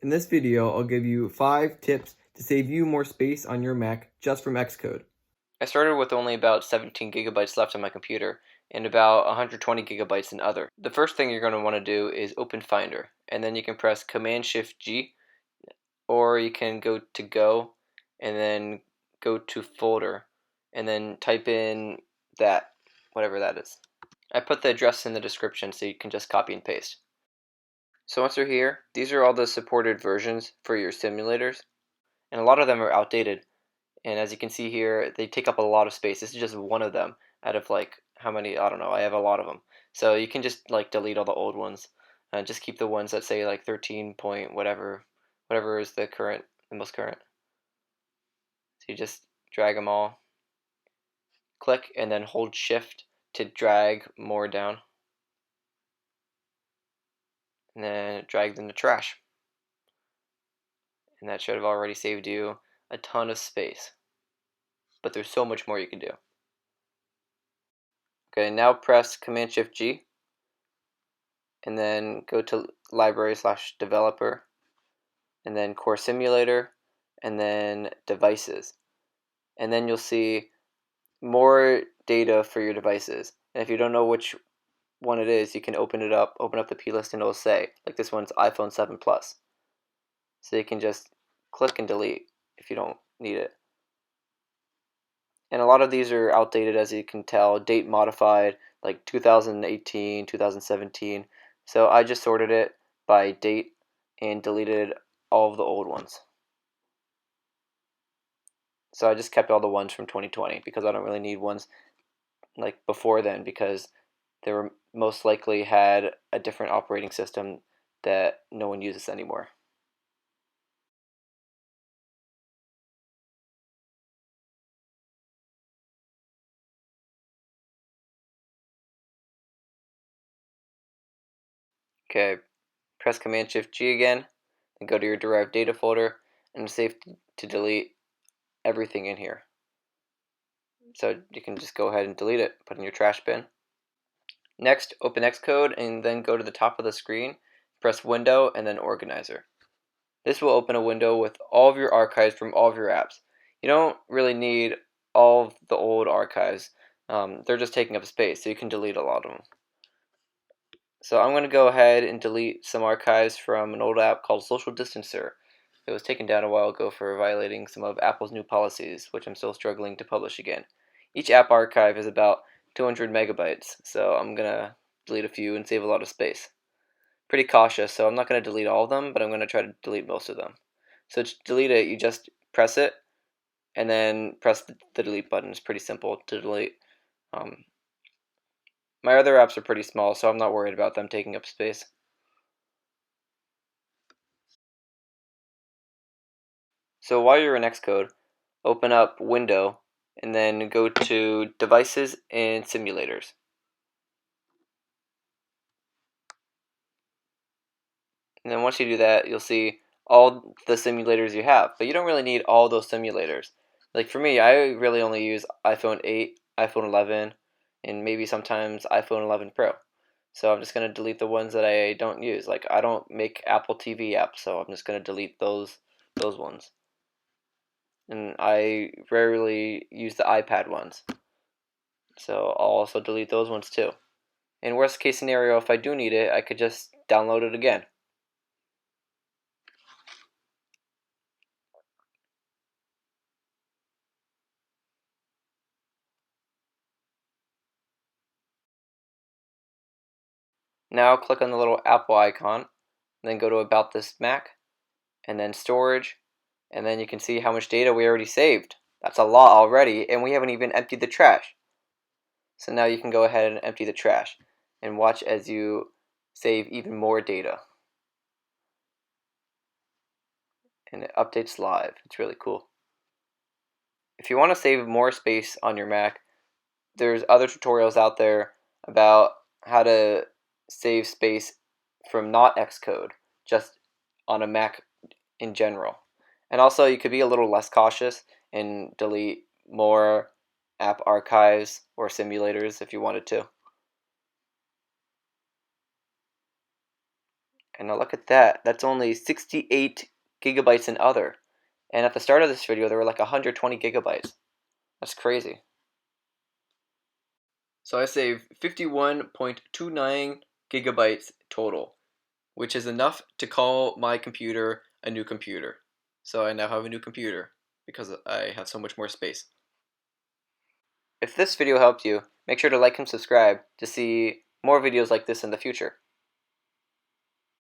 In this video, I'll give you 5 tips to save you more space on your Mac just from Xcode. I started with only about 17 gigabytes left on my computer and about 120 gigabytes in other. The first thing you're going to want to do is open Finder, and then you can press Command-Shift-G, or you can go to Go and then go to Folder and then type in that, whatever that is. I put the address in the description so you can just copy and paste. So once you're here, these are all the supported versions for your simulators, and a lot of them are outdated. And as you can see here, they take up a lot of space. This is just one of them out of like how many? I don't know. I have a lot of them. So you can just like delete all the old ones and just keep the ones that say like 13 point whatever is the most current. So you just drag them all, click, and then hold Shift to drag more down, and then drag them to trash. And that should have already saved you a ton of space. But there's so much more you can do. Okay, now press Command-Shift-G, and then go to Library/Developer, and then Core Simulator, and then Devices. And then you'll see more data for your devices. And if you don't know which one it is, you can open up the plist, and it'll say, like this one's iPhone 7 Plus. So you can just click and delete if you don't need it. And a lot of these are outdated, as you can tell, date modified, like 2018, 2017. So I just sorted it by date and deleted all of the old ones. So I just kept all the ones from 2020 because I don't really need ones like before then, because they were most likely had a different operating system that no one uses anymore. Okay, press Command-Shift-G again, and go to your derived data folder, and save to delete everything in here. So you can just go ahead and delete it, put it in your trash bin. Next, open Xcode and then go to the top of the screen, press Window and then Organizer. This will open a window with all of your archives from all of your apps. You don't really need all of the old archives. They're just taking up space, so you can delete a lot of them. So I'm going to go ahead and delete some archives from an old app called Social Distancer. It was taken down a while ago for violating some of Apple's new policies, which I'm still struggling to publish again. Each app archive is about 200 megabytes, so I'm going to delete a few and save a lot of space. Pretty cautious, so I'm not going to delete all of them, but I'm going to try to delete most of them. So to delete it, you just press it, and then press the delete button. It's pretty simple to delete. My other apps are pretty small, so I'm not worried about them taking up space. So while you're in Xcode, open up Window, and then go to Devices and Simulators. And then once you do that, you'll see all the simulators you have, but you don't really need all those simulators. Like for me, I really only use iPhone 8, iPhone 11, and maybe sometimes iPhone 11 Pro. So I'm just going to delete the ones that I don't use. Like I don't make Apple TV apps, so I'm just going to delete those ones. And I rarely use the iPad ones, so I'll also delete those ones too. In worst case scenario, if I do need it, I could just download it again. Now click on the little Apple icon, then go to About This Mac, and then Storage, and then you can see how much data we already saved. That's a lot already, and we haven't even emptied the trash. So now you can go ahead and empty the trash, and watch as you save even more data. And it updates live. It's really cool. If you want to save more space on your Mac, there's other tutorials out there about how to save space from not Xcode, just on a Mac in general. And also, you could be a little less cautious and delete more app archives or simulators if you wanted to. And now look at that. That's only 68 gigabytes in other. And at the start of this video, there were like 120 gigabytes. That's crazy. So I saved 51.29 gigabytes total, which is enough to call my computer a new computer. So I now have a new computer because I have so much more space. If this video helped you, make sure to like and subscribe to see more videos like this in the future.